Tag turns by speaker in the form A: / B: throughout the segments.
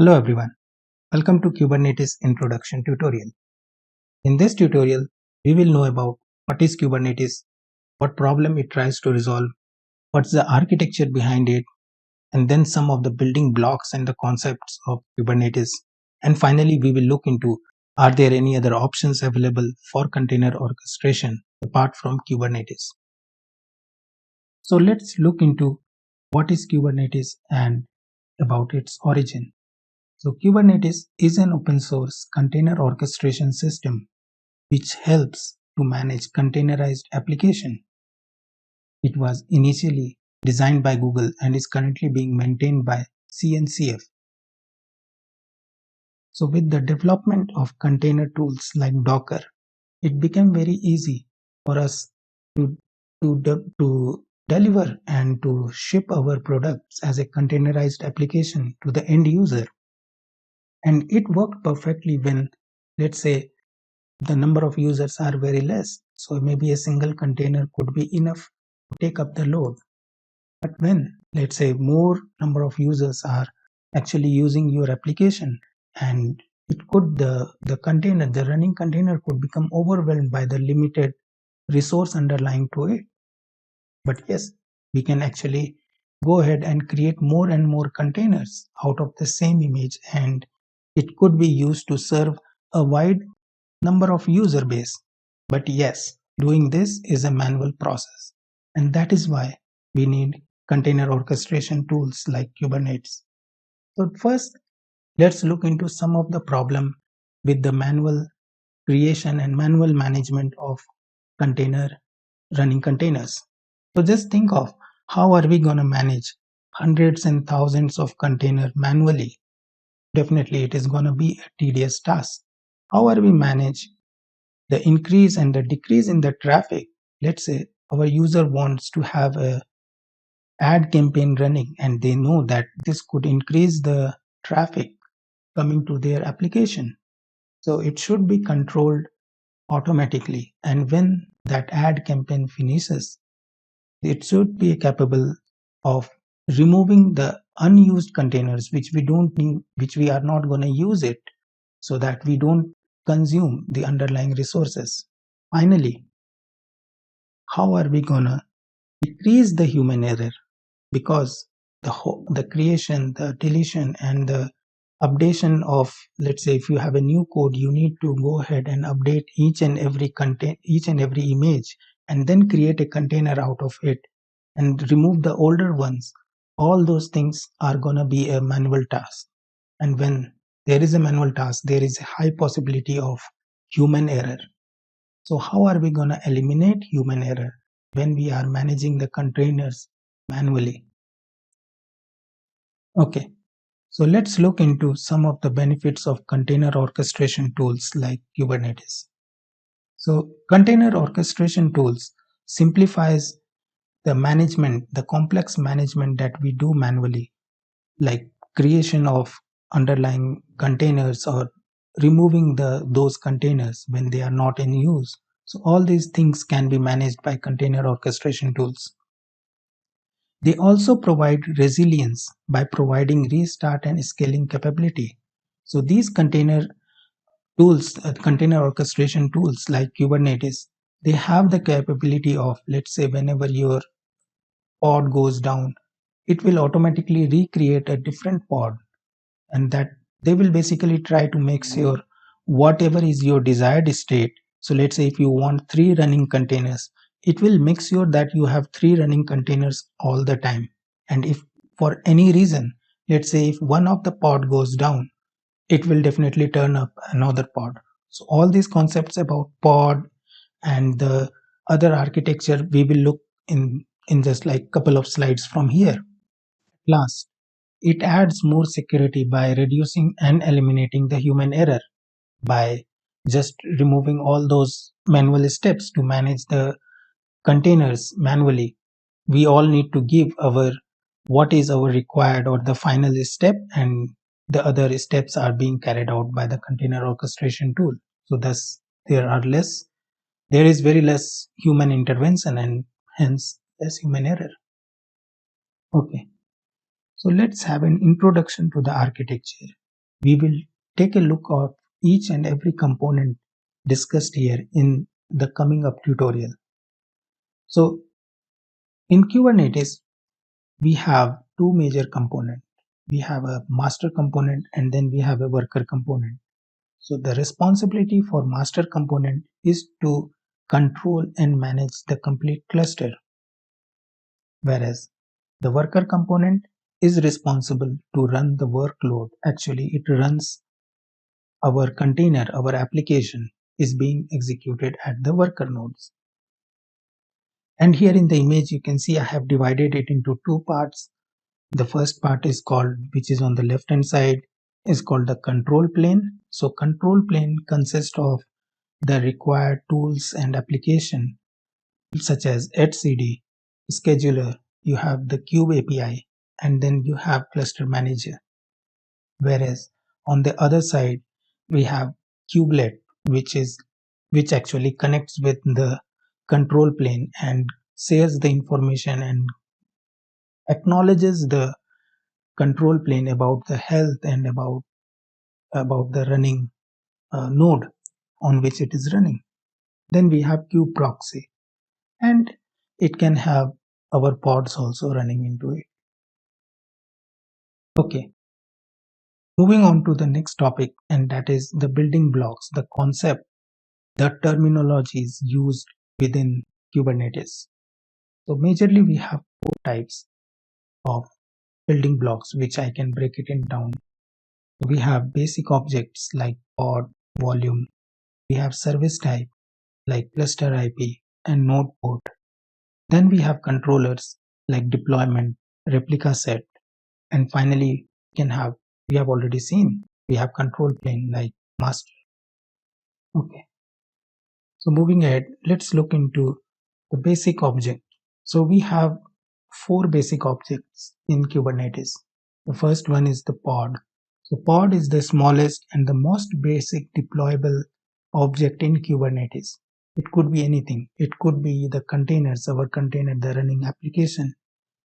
A: Hello everyone, welcome to Kubernetes Introduction tutorial. In this tutorial, we will know about what is Kubernetes, what problem it tries to resolve, what's the architecture behind it, and then some of the building blocks and the concepts of Kubernetes. And finally, we will look into are there any other options available for container orchestration apart from Kubernetes. So let's look into what is Kubernetes and about its origin. So Kubernetes is an open source container orchestration system which helps to manage containerized application. It was initially designed by Google and is currently being maintained by CNCF. So with the development of container tools like Docker, it became very easy for us to, to deliver and to ship our products as a containerized application to the end user. And it worked perfectly when, let's say, the number of users are very less. So maybe a single container could be enough to take up the load. But when, let's say, more number of users are actually using your application, and it could the running container could become overwhelmed by the limited resource underlying to it. But yes, we can actually go ahead and create more and more containers out of the same image, and it could be used to serve a wide number of user base. But yes, doing this is a manual process, and that is why we need container orchestration tools like Kubernetes. So first, let's look into some of the problem with the manual creation and manual management of container running containers. So just think of how are we going to manage hundreds and thousands of containers manually. Definitely it is going to be a tedious task. How are we manage the increase and the decrease in the traffic? Let's say our user wants to have a ad campaign running and they know that this could increase the traffic coming to their application. So it should be controlled automatically, and when that ad campaign finishes, it should be capable of removing the unused containers which we don't need, which we are not going to use it, so that we don't consume the underlying resources. Finally, how are we going to decrease the human error? Because the creation, the deletion, and the updation of, let's say, if you have a new code, you need to go ahead and update each and every content, each and every image, and then create a container out of it and remove the older ones. All those things are going to be a manual task, and when there is a manual task, there is a high possibility of human error. So how are we going to eliminate human error when we are managing the containers manually? Okay, so let's look into some of the benefits of container orchestration tools like Kubernetes. So container orchestration tools simplifies the management, the complex management that we do manually, like creation of underlying containers or removing those containers when they are not in use. So all these things can be managed by container orchestration tools. They also provide resilience by providing restart and scaling capability. So these container tools, container orchestration tools like Kubernetes, they have the capability of, let's say, whenever your pod goes down, it will automatically recreate a different pod, and that they will basically try to make sure whatever is your desired state. So let's say if you want 3 running containers, it will make sure that you have 3 running containers all the time. And if for any reason, let's say if one of the pod goes down, it will definitely turn up another pod. So all these concepts about pod and the other architecture we will look in just like couple of slides from here. Last, it adds more security by reducing and eliminating the human error by just removing all those manual steps to manage the containers manually. We all need to give our what is our required or the final step, and the other steps are being carried out by the container orchestration tool. So thus there is very less human intervention and hence less human error. Okay, so let's have an introduction to the architecture. We will take a look at each and every component discussed here in the coming up tutorial. So in Kubernetes, we have two major components. We have a master component and then we have a worker component. So the responsibility for master component is to control and manage the complete cluster, whereas the worker component is responsible to run the workload. Actually, it runs our container, our application is being executed at the worker nodes. And here in the image, you can see I have divided it into two parts. The first part is called, which is on the left hand side, is called the control plane. So control plane consists of the required tools and application such as etcd, scheduler, you have the Kube API, and then you have cluster manager. Whereas on the other side, we have kubelet, which actually connects with the control plane and shares the information and acknowledges the control plane about the health and about the running node on which it is running. Then we have kube proxy, and it can have our pods also running into it. Okay, moving on to the next topic, and that is the building blocks, the concept, the terminologies used within Kubernetes. So majorly we have four types of building blocks, which I can break it in down. We have basic objects like pod, volume. We have service type like ClusterIp and Nodeport. Then we have controllers like deployment, Replicaset, and finally we have already seen, we have control plane like master. Okay, so moving ahead, let's look into the basic object. So we have four basic objects in Kubernetes. The first one is the pod. So pod is the smallest and the most basic deployable object in Kubernetes. It could be anything. It could be the containers, our container, the running application.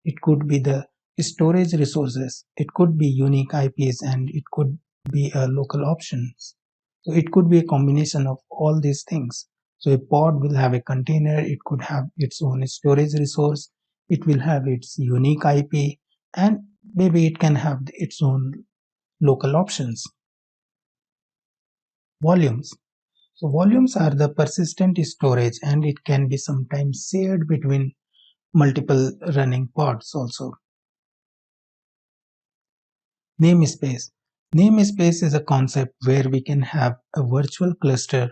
A: It could be the storage resources. It could be unique IPs, and it could be local options. So it could be a combination of all these things. So a pod will have a container. It could have its own storage resource. It will have its unique IP, and maybe it can have its own local options. Volumes. So volumes are the persistent storage, and it can be sometimes shared between multiple running pods also. Namespace. Namespace is a concept where we can have a virtual cluster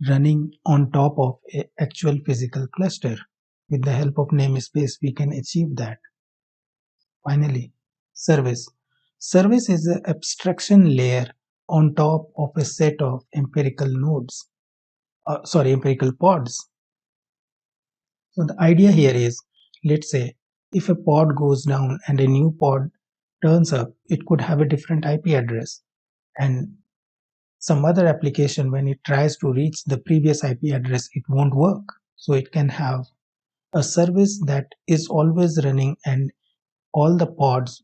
A: running on top of an actual physical cluster. With the help of namespace, we can achieve that. Finally, service. Service is an abstraction layer on top of a set of empirical nodes. Empirical pods. So the idea here is, let's say, if a pod goes down and a new pod turns up, it could have a different IP address, and some other application, when it tries to reach the previous IP address, it won't work. So it can have a service that is always running, and all the pods,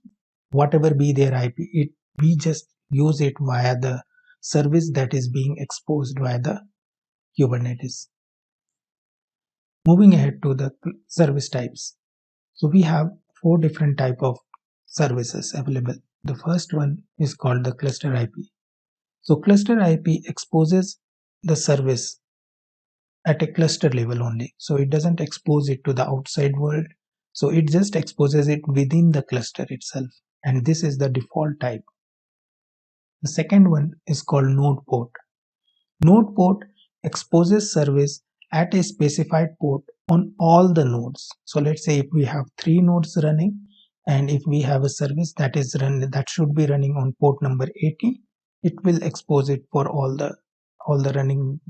A: whatever be their IP, we just use it via the service that is being exposed via the Kubernetes. Moving ahead to the service types. So we have four different type of services available. The first one is called the ClusterIp. So ClusterIp exposes the service at a cluster level only. So it doesn't expose it to the outside world. So it just exposes it within the cluster itself. And this is the default type. The second one is called Nodeport. Nodeport exposes service at a specified port on all the nodes. So let's say if we have 3 nodes running, and if we have a service that should be running on port number 80, it will expose it for all the running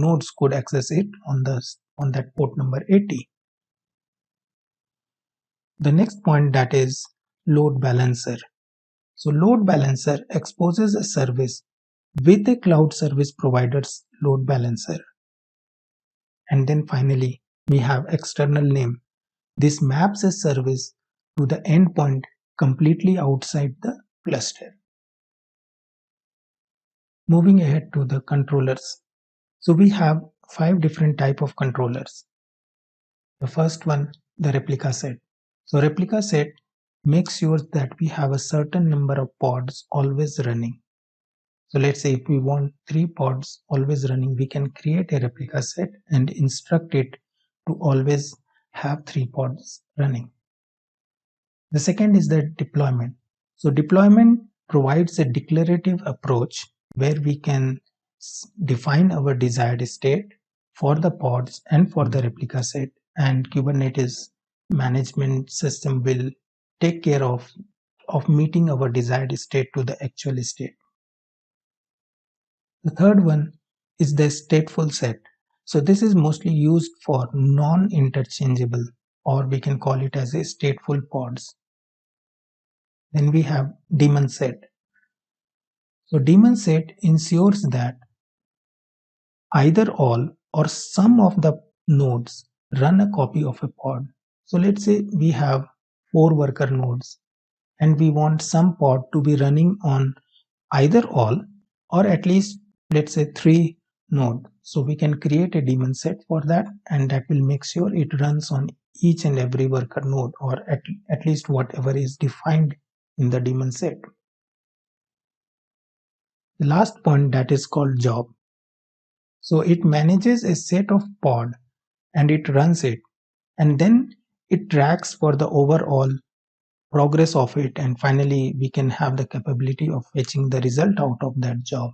A: nodes could access it on that port number 80. The next point, that is load balancer. So load balancer exposes a service with a cloud service provider's load balancer. And then finally, we have external name. This maps a service to the endpoint completely outside the cluster. Moving ahead to the controllers. So we have 5 different type of controllers. The first one, the replica set. So replica set makes sure that we have a certain number of pods always running. So let's say if we want 3 pods always running, we can create a replica set and instruct it to always have 3 pods running. The second is the deployment. So deployment provides a declarative approach where we can define our desired state for the pods and for the replica set, and Kubernetes management system will take care of meeting our desired state to the actual state. The third one is the stateful set. So this is mostly used for non-interchangeable, or we can call it as a stateful pods. Then we have Daemonset. So Daemonset ensures that either all or some of the nodes run a copy of a pod. So let's say we have 4 worker nodes and we want some pod to be running on either all or at least let's say 3 node. So we can create a daemon set for that, and that will make sure it runs on each and every worker node, or at least whatever is defined in the daemon set. The last point, that is called job. So it manages a set of pod and it runs it, and then it tracks for the overall progress of it, and finally we can have the capability of fetching the result out of that job.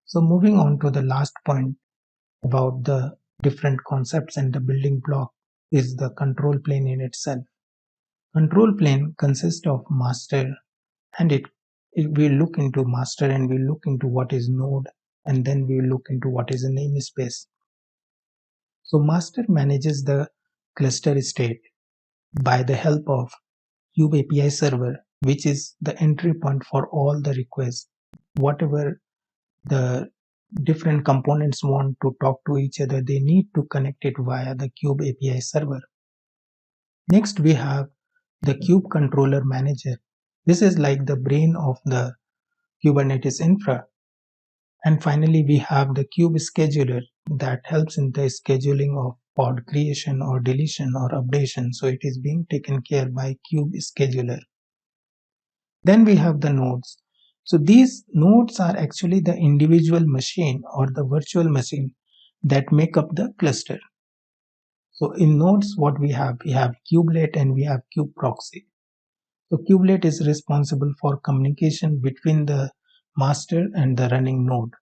A: So moving on to the last point about the different concepts and the building block is the control plane in itself. Control plane consists of master, and it will look into master and we look into what is node, and then we look into what is a namespace. So master manages the cluster state by the help of Kube API server, which is the entry point for all the requests. Whatever the different components want to talk to each other, they need to connect it via the Kube API server. Next, we have the Kube Controller Manager. This is like the brain of the Kubernetes infra. And finally, we have the Kube Scheduler that helps in the scheduling of pod creation or deletion or updation. So it is being taken care by Kube Scheduler. Then we have the nodes. So these nodes are actually the individual machine or the virtual machine that make up the cluster. So in nodes, what we have kubelet and we have kube proxy. So kubelet is responsible for communication between the master and the running node.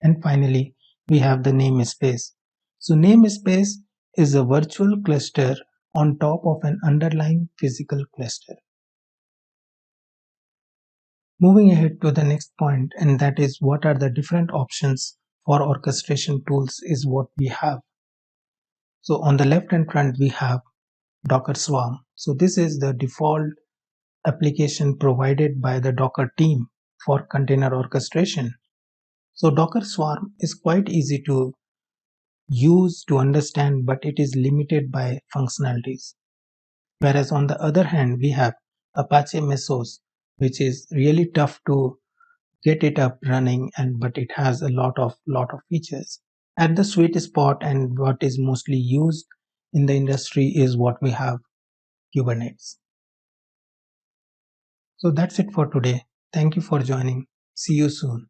A: And finally, we have the namespace. So namespace is a virtual cluster on top of an underlying physical cluster. Moving ahead to the next point, and that is what are the different options for orchestration tools is what we have. So on the left and front, we have Docker Swarm. So this is the default application provided by the Docker team for container orchestration. So Docker Swarm is quite easy to use, to understand, but it is limited by functionalities. Whereas on the other hand, we have Apache Mesos, which is really tough to get it up running, but it has a lot of features. At the sweet spot and what is mostly used in the industry is what we have, Kubernetes. So that's it for today. Thank you for joining. See you soon.